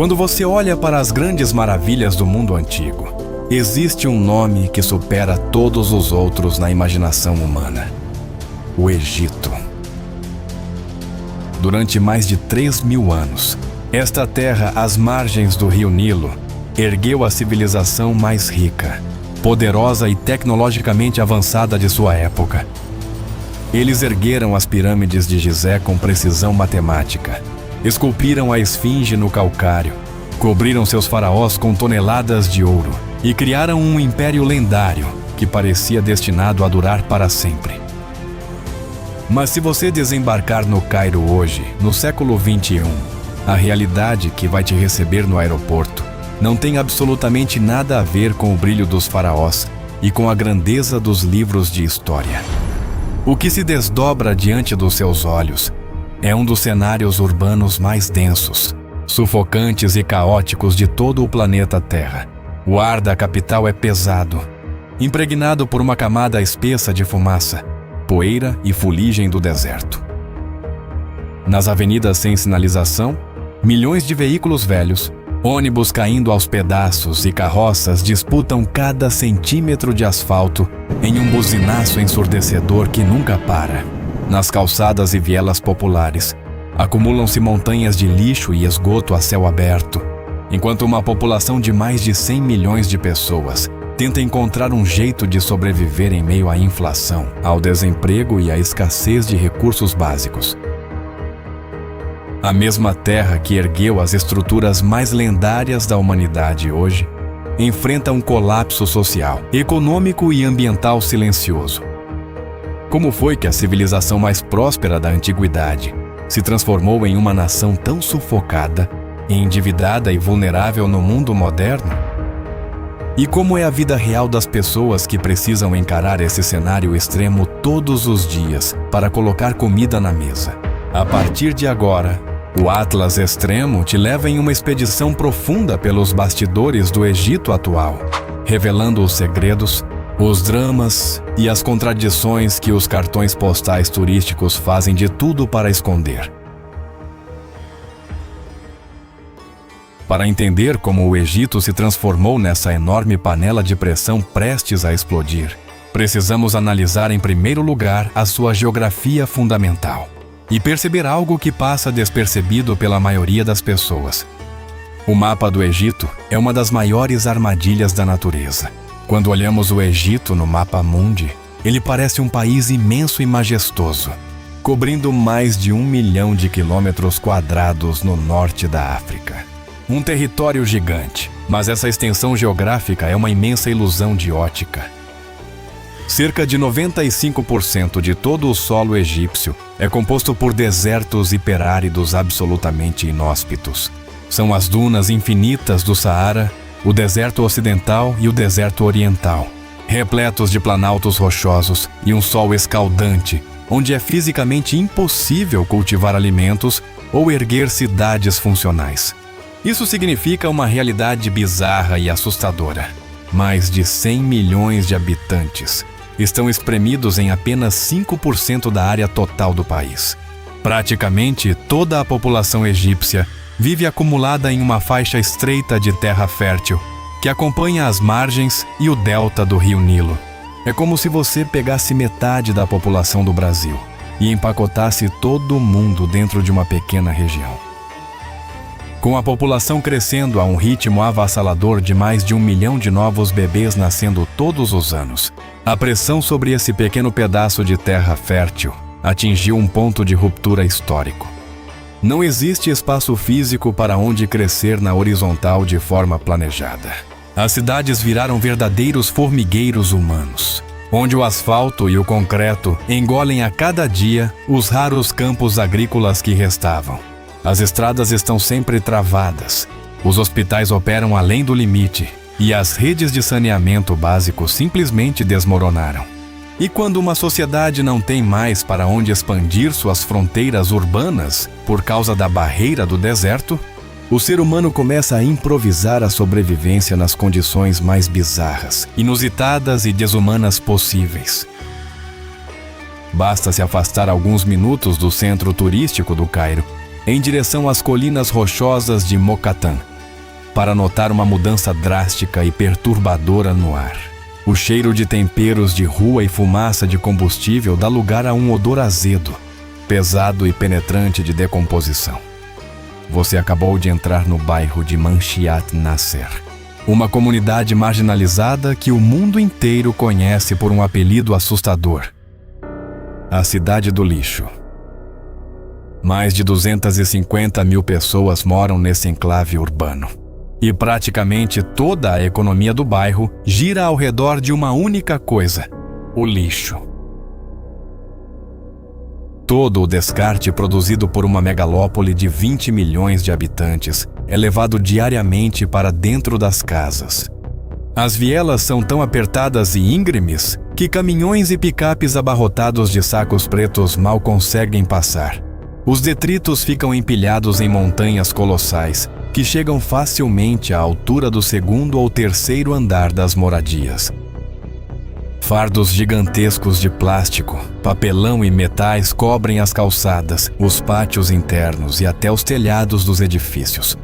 Quando você olha para as grandes maravilhas do mundo antigo, existe um nome que supera todos os outros na imaginação humana: o Egito. Durante mais de 3.000 anos, esta terra às margens do rio Nilo ergueu a civilização mais rica, poderosa e tecnologicamente avançada de sua época. Eles ergueram as pirâmides de Gizé com precisão matemática, esculpiram a esfinge no calcário, cobriram seus faraós com toneladas de ouro e criaram um império lendário que parecia destinado a durar para sempre. Mas se você desembarcar no Cairo hoje, no século XXI, a realidade que vai te receber no aeroporto não tem absolutamente nada a ver com o brilho dos faraós e com a grandeza dos livros de história. O que se desdobra diante dos seus olhos é um dos cenários urbanos mais densos, sufocantes e caóticos de todo o planeta Terra. O ar da capital é pesado, impregnado por uma camada espessa de fumaça, poeira e fuligem do deserto. Nas avenidas sem sinalização, milhões de veículos velhos, ônibus caindo aos pedaços e carroças disputam cada centímetro de asfalto em um buzinaço ensurdecedor que nunca para. Nas calçadas e vielas populares, acumulam-se montanhas de lixo e esgoto a céu aberto, enquanto uma população de mais de 100 milhões de pessoas tenta encontrar um jeito de sobreviver em meio à inflação, ao desemprego e à escassez de recursos básicos. A mesma terra que ergueu as estruturas mais lendárias da humanidade hoje enfrenta um colapso social, econômico e ambiental silencioso. Como foi que a civilização mais próspera da antiguidade se transformou em uma nação tão sufocada, endividada e vulnerável no mundo moderno? E como é a vida real das pessoas que precisam encarar esse cenário extremo todos os dias para colocar comida na mesa? A partir de agora, o Atlas Extremo te leva em uma expedição profunda pelos bastidores do Egito atual, revelando os segredos, os dramas e as contradições que os cartões postais turísticos fazem de tudo para esconder. Para entender como o Egito se transformou nessa enorme panela de pressão prestes a explodir, precisamos analisar em primeiro lugar a sua geografia fundamental e perceber algo que passa despercebido pela maioria das pessoas. O mapa do Egito é uma das maiores armadilhas da natureza. Quando olhamos o Egito no mapa mundi, ele parece um país imenso e majestoso, cobrindo mais de 1 milhão de quilômetros quadrados no norte da África. Um território gigante, mas essa extensão geográfica é uma imensa ilusão de ótica. Cerca de 95% de todo o solo egípcio é composto por desertos hiperáridos absolutamente inóspitos. São as dunas infinitas do Saara, o deserto ocidental e o deserto oriental, repletos de planaltos rochosos e um sol escaldante, onde é fisicamente impossível cultivar alimentos ou erguer cidades funcionais. Isso significa uma realidade bizarra e assustadora. Mais de 100 milhões de habitantes estão espremidos em apenas 5% da área total do país. Praticamente toda a população egípcia vive acumulada em uma faixa estreita de terra fértil, que acompanha as margens e o delta do rio Nilo. É como se você pegasse metade da população do Brasil e empacotasse todo mundo dentro de uma pequena região. Com a população crescendo a um ritmo avassalador de mais de 1 milhão de novos bebês nascendo todos os anos, a pressão sobre esse pequeno pedaço de terra fértil atingiu um ponto de ruptura histórico. Não existe espaço físico para onde crescer na horizontal de forma planejada. As cidades viraram verdadeiros formigueiros humanos, onde o asfalto e o concreto engolem a cada dia os raros campos agrícolas que restavam. As estradas estão sempre travadas, os hospitais operam além do limite e as redes de saneamento básico simplesmente desmoronaram. E quando uma sociedade não tem mais para onde expandir suas fronteiras urbanas por causa da barreira do deserto, o ser humano começa a improvisar a sobrevivência nas condições mais bizarras, inusitadas e desumanas possíveis. Basta se afastar alguns minutos do centro turístico do Cairo, em direção às colinas rochosas de Mokattam, para notar uma mudança drástica e perturbadora no ar. O cheiro de temperos de rua e fumaça de combustível dá lugar a um odor azedo, pesado e penetrante de decomposição. Você acabou de entrar no bairro de Manshiyat Nasser, uma comunidade marginalizada que o mundo inteiro conhece por um apelido assustador: a Cidade do Lixo. Mais de 250 mil pessoas moram nesse enclave urbano. E praticamente toda a economia do bairro gira ao redor de uma única coisa: o lixo. Todo o descarte produzido por uma megalópole de 20 milhões de habitantes é levado diariamente para dentro das casas. As vielas são tão apertadas e íngremes que caminhões e picapes abarrotados de sacos pretos mal conseguem passar. Os detritos ficam empilhados em montanhas colossais, que chegam facilmente à altura do segundo ou terceiro andar das moradias. Fardos gigantescos de plástico, papelão e metais cobrem as calçadas, os pátios internos e até os telhados dos edifícios.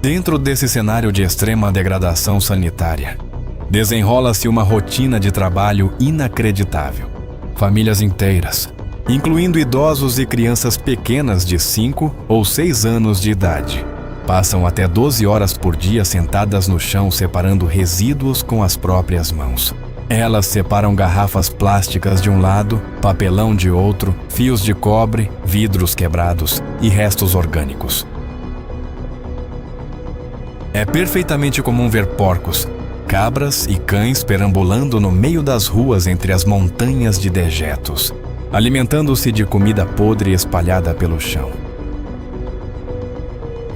Dentro desse cenário de extrema degradação sanitária, desenrola-se uma rotina de trabalho inacreditável. Famílias inteiras, incluindo idosos e crianças pequenas de 5 ou 6 anos de idade, passam até 12 horas por dia sentadas no chão separando resíduos com as próprias mãos. Elas separam garrafas plásticas de um lado, papelão de outro, fios de cobre, vidros quebrados e restos orgânicos. É perfeitamente comum ver porcos, cabras e cães perambulando no meio das ruas entre as montanhas de dejetos, alimentando-se de comida podre espalhada pelo chão.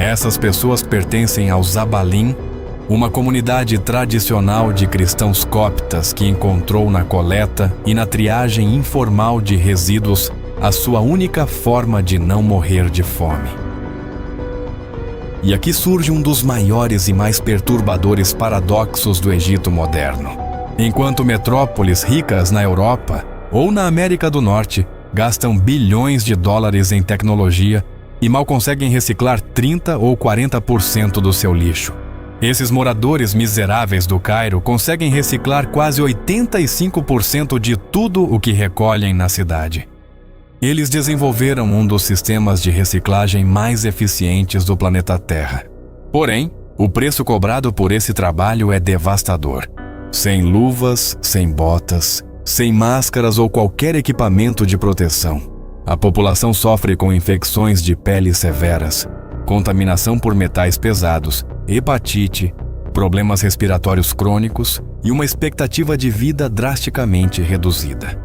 Essas pessoas pertencem aos Zabalim, uma comunidade tradicional de cristãos coptas que encontrou na coleta e na triagem informal de resíduos a sua única forma de não morrer de fome. E aqui surge um dos maiores e mais perturbadores paradoxos do Egito moderno. Enquanto metrópoles ricas na Europa ou na América do Norte gastam bilhões de dólares em tecnologia e mal conseguem reciclar 30 ou 40% do seu lixo, esses moradores miseráveis do Cairo conseguem reciclar quase 85% de tudo o que recolhem na cidade. Eles desenvolveram um dos sistemas de reciclagem mais eficientes do planeta Terra. Porém, o preço cobrado por esse trabalho é devastador. Sem luvas, sem botas, sem máscaras ou qualquer equipamento de proteção, a população sofre com infecções de pele severas, contaminação por metais pesados, hepatite, problemas respiratórios crônicos e uma expectativa de vida drasticamente reduzida.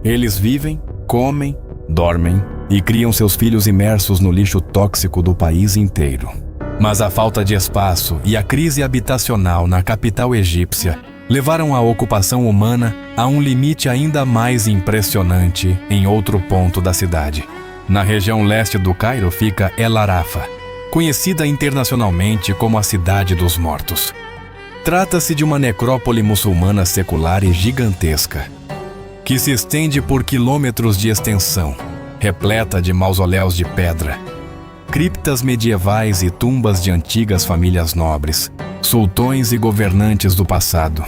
Eles vivem, comem, dormem e criam seus filhos imersos no lixo tóxico do país inteiro. Mas a falta de espaço e a crise habitacional na capital egípcia levaram a ocupação humana a um limite ainda mais impressionante em outro ponto da cidade. Na região leste do Cairo fica El Arafa, conhecida internacionalmente como a Cidade dos Mortos. Trata-se de uma necrópole muçulmana secular e gigantesca, que se estende por quilômetros de extensão, repleta de mausoléus de pedra, criptas medievais e tumbas de antigas famílias nobres, sultões e governantes do passado.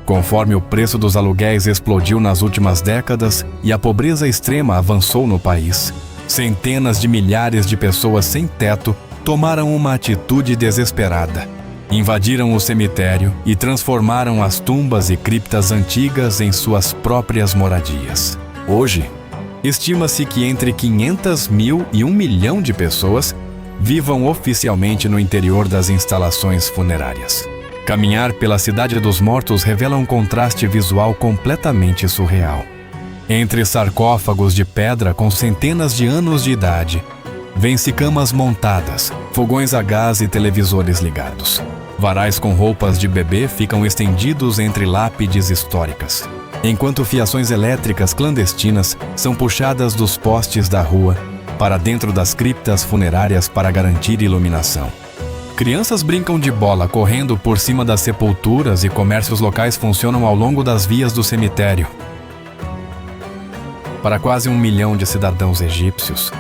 Conforme o preço dos aluguéis explodiu nas últimas décadas e a pobreza extrema avançou no país, centenas de milhares de pessoas sem teto tomaram uma atitude desesperada. Invadiram o cemitério e transformaram as tumbas e criptas antigas em suas próprias moradias. Hoje, estima-se que entre 500 mil e 1 milhão de pessoas vivam oficialmente no interior das instalações funerárias. Caminhar pela Cidade dos Mortos revela um contraste visual completamente surreal. Entre sarcófagos de pedra com centenas de anos de idade, vêem-se camas montadas, fogões a gás e televisores ligados. Varais com roupas de bebê ficam estendidos entre lápides históricas, enquanto fiações elétricas clandestinas são puxadas dos postes da rua para dentro das criptas funerárias para garantir iluminação. Crianças brincam de bola correndo por cima das sepulturas e comércios locais funcionam ao longo das vias do cemitério. Para quase 1 milhão de cidadãos egípcios,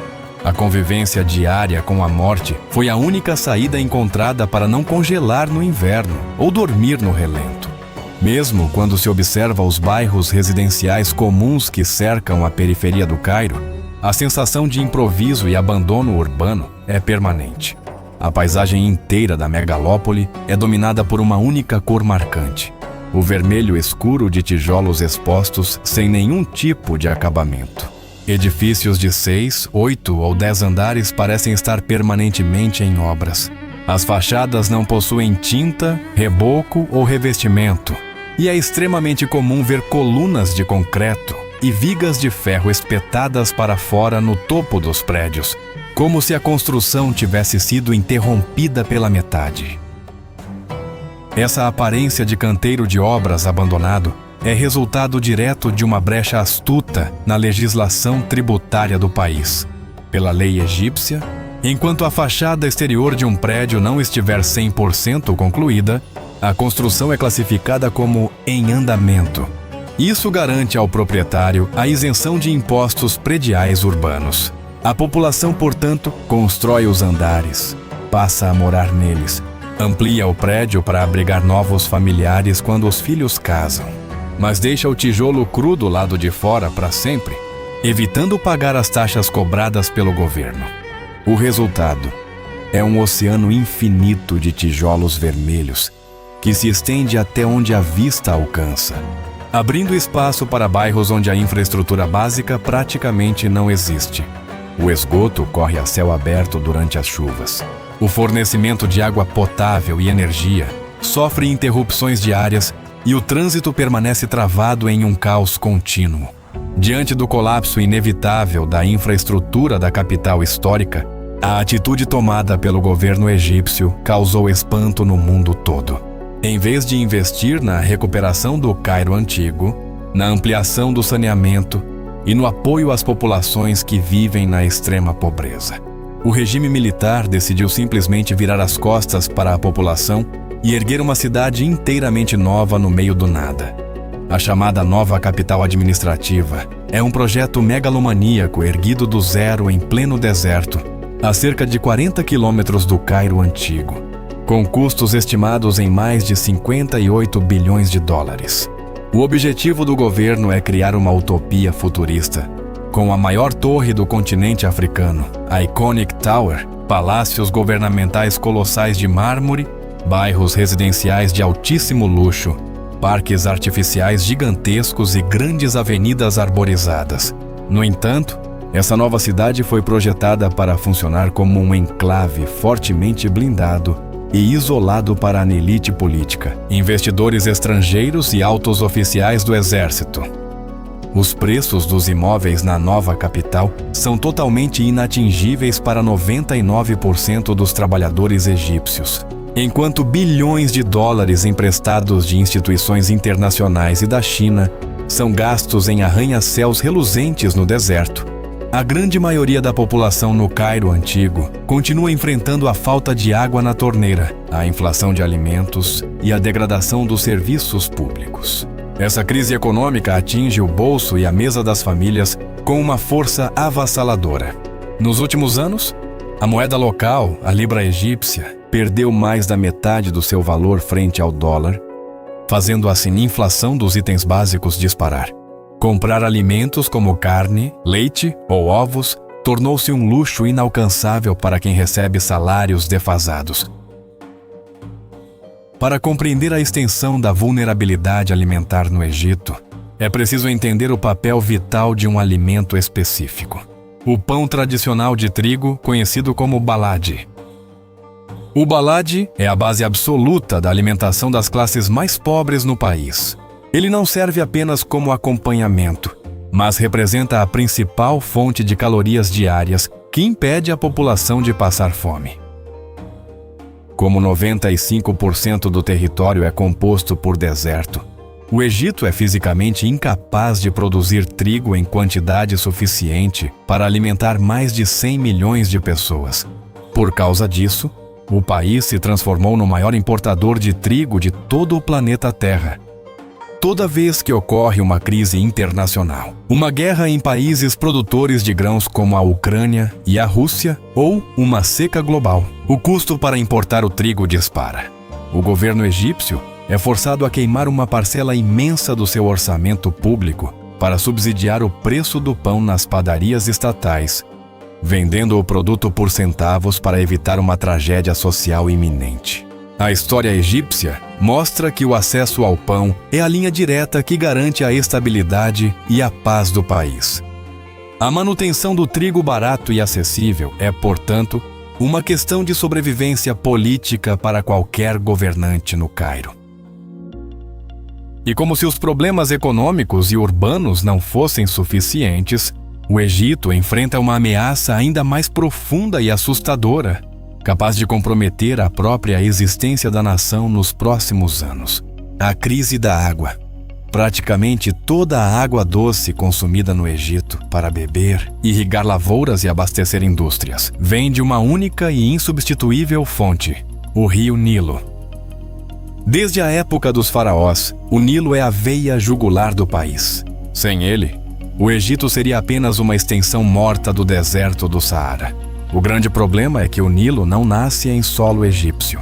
A convivência diária com a morte foi a única saída encontrada para não congelar no inverno ou dormir no relento. Mesmo quando se observa os bairros residenciais comuns que cercam a periferia do Cairo, a sensação de improviso e abandono urbano é permanente. A paisagem inteira da megalópole é dominada por uma única cor marcante: o vermelho escuro de tijolos expostos sem nenhum tipo de acabamento. Edifícios de 6, 8 ou 10 andares parecem estar permanentemente em obras. As fachadas não possuem tinta, reboco ou revestimento, e é extremamente comum ver colunas de concreto e vigas de ferro espetadas para fora no topo dos prédios, como se a construção tivesse sido interrompida pela metade. Essa aparência de canteiro de obras abandonado é resultado direto de uma brecha astuta na legislação tributária do país. Pela lei egípcia, enquanto a fachada exterior de um prédio não estiver 100% concluída, a construção é classificada como em andamento. Isso garante ao proprietário a isenção de impostos prediais urbanos. A população, portanto, constrói os andares, passa a morar neles, amplia o prédio para abrigar novos familiares quando os filhos casam, mas deixa o tijolo cru do lado de fora para sempre, evitando pagar as taxas cobradas pelo governo. O resultado é um oceano infinito de tijolos vermelhos que se estende até onde a vista alcança, abrindo espaço para bairros onde a infraestrutura básica praticamente não existe. O esgoto corre a céu aberto durante as chuvas. O fornecimento de água potável e energia sofre interrupções diárias e o trânsito permanece travado em um caos contínuo. Diante do colapso inevitável da infraestrutura da capital histórica, a atitude tomada pelo governo egípcio causou espanto no mundo todo. Em vez de investir na recuperação do Cairo antigo, na ampliação do saneamento e no apoio às populações que vivem na extrema pobreza, o regime militar decidiu simplesmente virar as costas para a população e erguer uma cidade inteiramente nova no meio do nada. A chamada nova capital administrativa é um projeto megalomaníaco erguido do zero em pleno deserto, a cerca de 40 quilômetros do Cairo antigo, com custos estimados em mais de 58 bilhões de dólares. O objetivo do governo é criar uma utopia futurista, com a maior torre do continente africano, a Iconic Tower, palácios governamentais colossais de mármore, bairros residenciais de altíssimo luxo, parques artificiais gigantescos e grandes avenidas arborizadas. No entanto, essa nova cidade foi projetada para funcionar como um enclave fortemente blindado e isolado para a elite política, investidores estrangeiros e altos oficiais do exército. Os preços dos imóveis na nova capital são totalmente inatingíveis para 99% dos trabalhadores egípcios, enquanto bilhões de dólares emprestados de instituições internacionais e da China são gastos em arranha-céus reluzentes no deserto. A grande maioria da população no Cairo antigo continua enfrentando a falta de água na torneira, a inflação de alimentos e a degradação dos serviços públicos. Essa crise econômica atinge o bolso e a mesa das famílias com uma força avassaladora. Nos últimos anos, a moeda local, a libra egípcia, perdeu mais da metade do seu valor frente ao dólar, fazendo assim a inflação dos itens básicos disparar. Comprar alimentos como carne, leite ou ovos tornou-se um luxo inalcançável para quem recebe salários defasados. Para compreender a extensão da vulnerabilidade alimentar no Egito, é preciso entender o papel vital de um alimento específico: o pão tradicional de trigo, conhecido como balade. O balade é a base absoluta da alimentação das classes mais pobres no país. Ele não serve apenas como acompanhamento, mas representa a principal fonte de calorias diárias que impede a população de passar fome. Como 95% do território é composto por deserto, o Egito é fisicamente incapaz de produzir trigo em quantidade suficiente para alimentar mais de 100 milhões de pessoas. Por causa disso, o país se transformou no maior importador de trigo de todo o planeta Terra. toda vez que ocorre uma crise internacional, uma guerra em países produtores de grãos como a Ucrânia e a Rússia, ou uma seca global, o custo para importar o trigo dispara. O governo egípcio é forçado a queimar uma parcela imensa do seu orçamento público para subsidiar o preço do pão nas padarias estatais, vendendo o produto por centavos para evitar uma tragédia social iminente. A história egípcia mostra que o acesso ao pão é a linha direta que garante a estabilidade e a paz do país. A manutenção do trigo barato e acessível é, portanto, uma questão de sobrevivência política para qualquer governante no Cairo. E como se os problemas econômicos e urbanos não fossem suficientes, o Egito enfrenta uma ameaça ainda mais profunda e assustadora, capaz de comprometer a própria existência da nação nos próximos anos: a crise da água. Praticamente toda a água doce consumida no Egito para beber, irrigar lavouras e abastecer indústrias vem de uma única e insubstituível fonte: o rio Nilo. Desde a época dos faraós, o Nilo é a veia jugular do país. Sem ele, o Egito seria apenas uma extensão morta do deserto do Saara. O grande problema é que o Nilo não nasce em solo egípcio.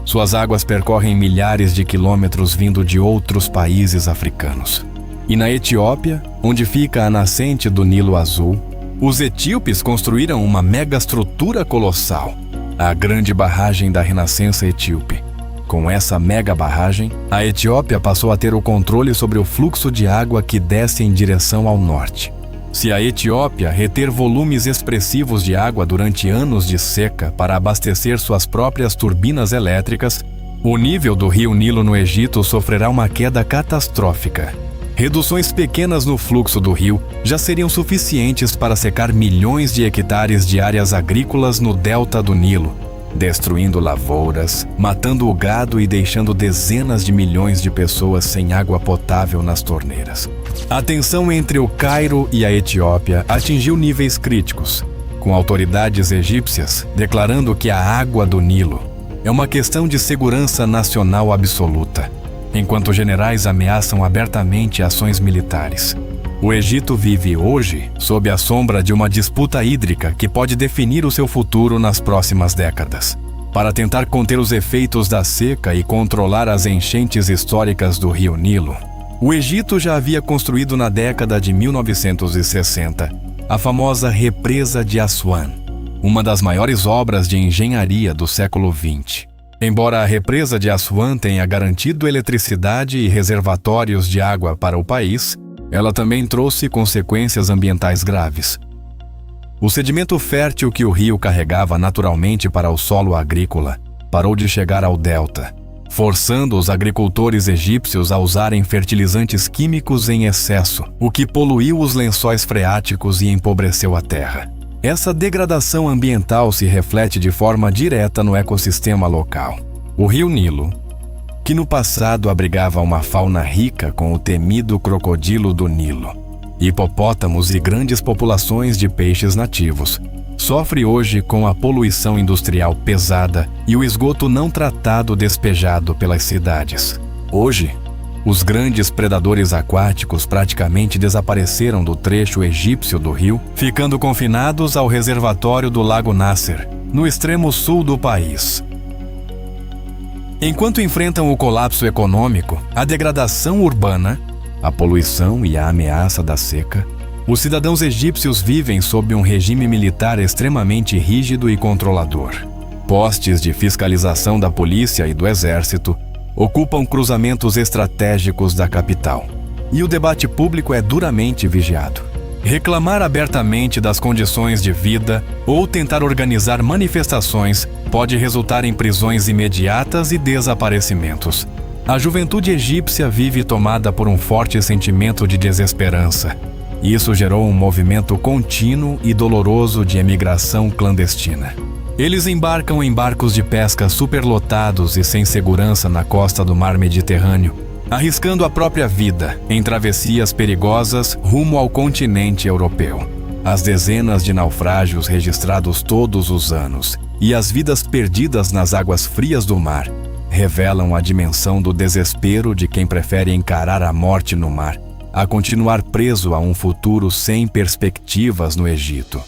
Suas águas percorrem milhares de quilômetros vindo de outros países africanos. E na Etiópia, onde fica a nascente do Nilo Azul, os etíopes construíram uma megaestrutura colossal, a Grande Barragem da Renascença Etíope. Com essa mega barragem, a Etiópia passou a ter o controle sobre o fluxo de água que desce em direção ao norte. Se a Etiópia reter volumes expressivos de água durante anos de seca para abastecer suas próprias turbinas elétricas, o nível do rio Nilo no Egito sofrerá uma queda catastrófica. Reduções pequenas no fluxo do rio já seriam suficientes para secar milhões de hectares de áreas agrícolas no delta do Nilo, destruindo lavouras, matando o gado e deixando dezenas de milhões de pessoas sem água potável nas torneiras. A tensão entre o Cairo e a Etiópia atingiu níveis críticos, com autoridades egípcias declarando que a água do Nilo é uma questão de segurança nacional absoluta, enquanto generais ameaçam abertamente ações militares. O Egito vive hoje sob a sombra de uma disputa hídrica que pode definir o seu futuro nas próximas décadas. Para tentar conter os efeitos da seca e controlar as enchentes históricas do rio Nilo, o Egito já havia construído na década de 1960 a famosa represa de Aswan, uma das maiores obras de engenharia do século XX. Embora a represa de Aswan tenha garantido eletricidade e reservatórios de água para o país, ela também trouxe consequências ambientais graves. O sedimento fértil que o rio carregava naturalmente para o solo agrícola parou de chegar ao delta, forçando os agricultores egípcios a usarem fertilizantes químicos em excesso, o que poluiu os lençóis freáticos e empobreceu a terra. Essa degradação ambiental se reflete de forma direta no ecossistema local. O rio Nilo, que no passado abrigava uma fauna rica com o temido crocodilo do Nilo, hipopótamos e grandes populações de peixes nativos, sofre hoje com a poluição industrial pesada e o esgoto não tratado despejado pelas cidades. Hoje, os grandes predadores aquáticos praticamente desapareceram do trecho egípcio do rio, ficando confinados ao reservatório do Lago Nasser, no extremo sul do país. Enquanto enfrentam o colapso econômico, a degradação urbana, a poluição e a ameaça da seca, os cidadãos egípcios vivem sob um regime militar extremamente rígido e controlador. Postes de fiscalização da polícia e do exército ocupam cruzamentos estratégicos da capital, e o debate público é duramente vigiado. Reclamar abertamente das condições de vida ou tentar organizar manifestações pode resultar em prisões imediatas e desaparecimentos. A juventude egípcia vive tomada por um forte sentimento de desesperança. Isso gerou um movimento contínuo e doloroso de emigração clandestina. Eles embarcam em barcos de pesca superlotados e sem segurança na costa do mar Mediterrâneo, arriscando a própria vida em travessias perigosas rumo ao continente europeu. As dezenas de naufrágios registrados todos os anos e as vidas perdidas nas águas frias do mar revelam a dimensão do desespero de quem prefere encarar a morte no mar a continuar preso a um futuro sem perspectivas no Egito.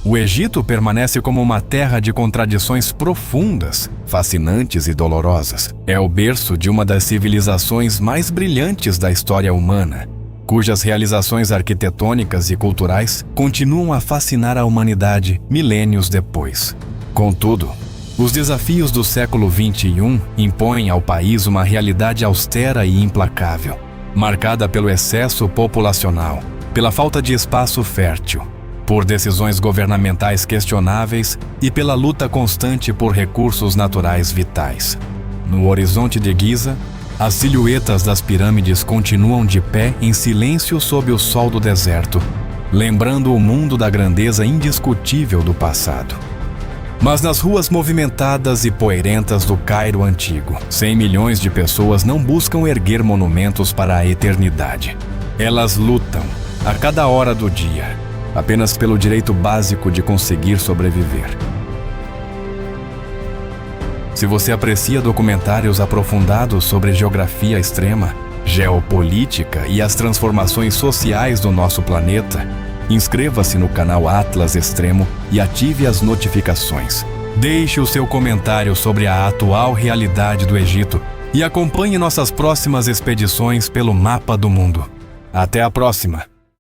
O Egito permanece como uma terra de contradições profundas, fascinantes e dolorosas. É o berço de uma das civilizações mais brilhantes da história humana, cujas realizações arquitetônicas e culturais continuam a fascinar a humanidade milênios depois. Contudo, os desafios do século XXI impõem ao país uma realidade austera e implacável, marcada pelo excesso populacional, pela falta de espaço fértil, por decisões governamentais questionáveis e pela luta constante por recursos naturais vitais. No horizonte de Giza, as silhuetas das pirâmides continuam de pé em silêncio sob o sol do deserto, lembrando o mundo da grandeza indiscutível do passado. Mas nas ruas movimentadas e poeirentas do Cairo antigo, 100 milhões de pessoas não buscam erguer monumentos para a eternidade. Elas lutam, a cada hora do dia, apenas pelo direito básico de conseguir sobreviver. Se você aprecia documentários aprofundados sobre geografia extrema, geopolítica e as transformações sociais do nosso planeta, inscreva-se no canal Atlas Extremo e ative as notificações. Deixe o seu comentário sobre a atual realidade do Egito e acompanhe nossas próximas expedições pelo mapa do mundo. Até a próxima!